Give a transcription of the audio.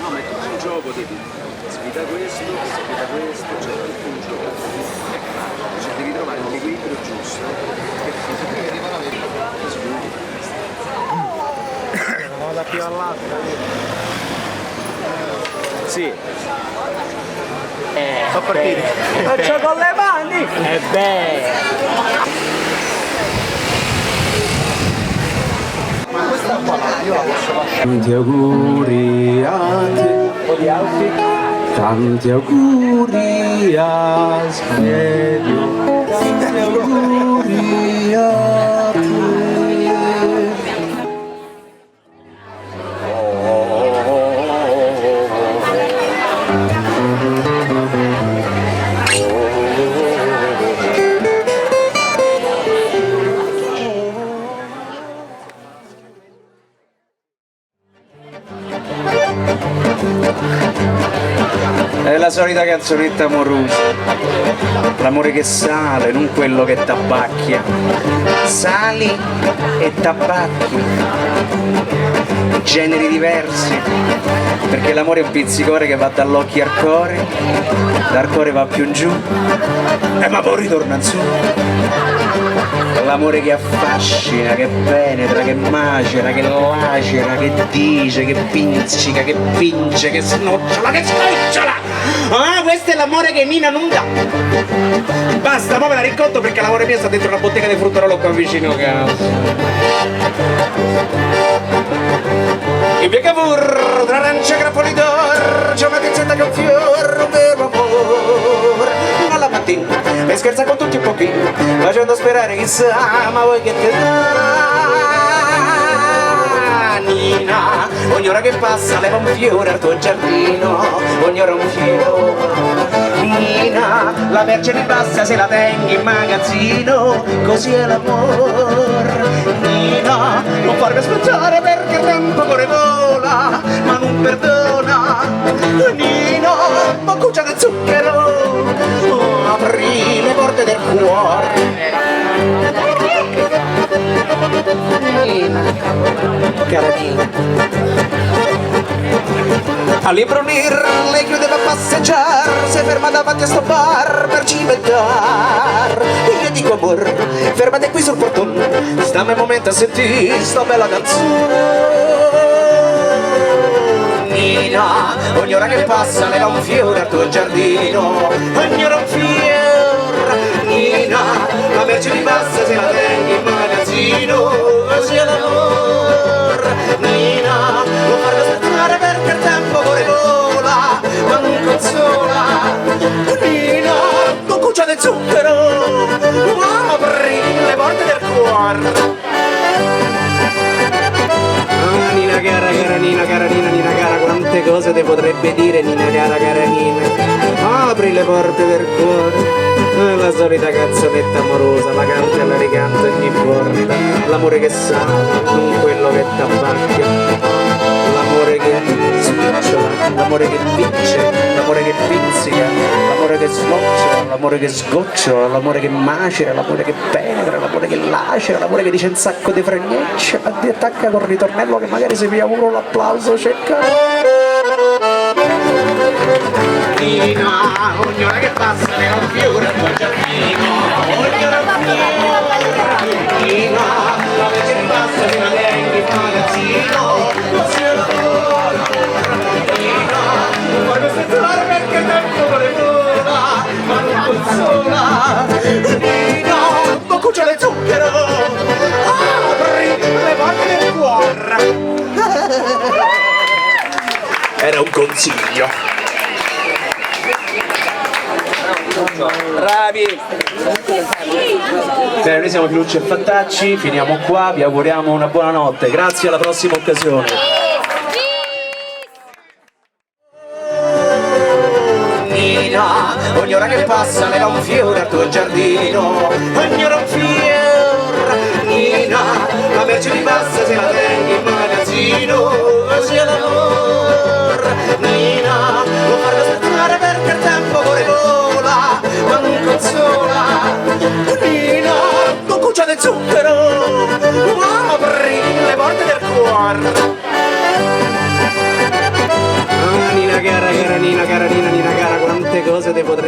No, ma è tutto un gioco, devi sfida questo, c'è tutto un gioco. Cioè devi trovare l'equilibrio giusto. Non vado più all'altra. Sì. Fa partire. Faccio con le mani! E beh. Ma questa qua io la posso lasciare. Tanti auguri a te. Un po' di altri. Tanti auguri a Stelio. Tanti auguri a te. È la solita canzonetta amorosa, l'amore che sale, non quello che tabacchia. Sali e tabacchi, generi diversi, perché l'amore è un pizzicore che va dall'occhio al cuore, dal cuore va più in giù, e ma poi ritorna in su. L'amore che affascina, che penetra, che macera, che lacera, che dice, che pinzica, che pinge, che snocciola, che snocciola! Ah, questo è l'amore che Nina non dà! Basta, poi me la riconto perché l'amore mio sta dentro una bottega di fruttarolo qua vicino a casa. In via Cavour, tra arancia e grappoli d'oro, c'è una pizzetta che è un fiore, un vero amore. Alla mattina, e scherza con tutti un pochino, facendo sperare chissà, ma voi che te dà? Nina, ogni ora che passa leva un fiore al tuo giardino, ogni ora un fiore. Nina, la merce ribassa se la tengi in magazzino, così è l'amore. Nina, non farmi aspettare perché il tempo corre vola, ma non perdona. Nina, boccuccia di zucchero, apri le porte del cuore. Nina, cara Nina. All'imbrunir lei chiudeva a passeggiare, si ferma davanti a sto bar per cimentar. E io dico amor, fermate qui sul portone, stammi un momento a sentire sta bella canzone. Nina, ogni ora che passa leva un fiore al tuo giardino, ogni ora un fiore. Nina, la merce di bassa se la tengi in magazzino, così è l'amor. Nina, non farmi aspettare perché il tempo corre vola, ma non consola. Nina, non cuccia di zucchero, apri le porte del cuore. Ah, Nina cara, cara Nina, cara Nina, Nina cara, quante cose ti potrebbe dire Nina cara, cara Nina. Apri le porte del cuore. La solita canzonetta amorosa, la canta e la ricanta ogni volta. L'amore che sale, non quello che t'abbacchia. L'amore che snocciola, l'amore che vince, l'amore che pizzica, l'amore che snoccia, l'amore che sgocciola, l'amore che macera, l'amore che penetra, l'amore che lacera, l'amore che dice un sacco di fregnecce, ma ti attacca col ritornello che magari se mi auguro l'applauso cerca. Nina, ogni ora che passa ne un fiore al tuo giardino, ogni ora un fiore. Nina, la vece che passa se la tengi in magazzino, così è l'amore. Nina, non voglio aspettare perché il tempo corre vola, ma non consola. Nina, boccuccia di zucchero, apri le porte del cuore. Era un consiglio. Bravi! Bene, noi siamo Filucci e Fattacci, finiamo qua, vi auguriamo una buona notte, grazie, alla prossima occasione. Nina, ogni ora che passa leva un fiore al tuo giardino, ogni ora un fiore. Nina, la merce di bassa se la tengi in magazzino, così è l'amor. Nina, non farmi aspettare perché il tempo corre vola, ma non consola. Nina, non cuccia di zucchero, apri le porte del cuore. quante cose ti potrei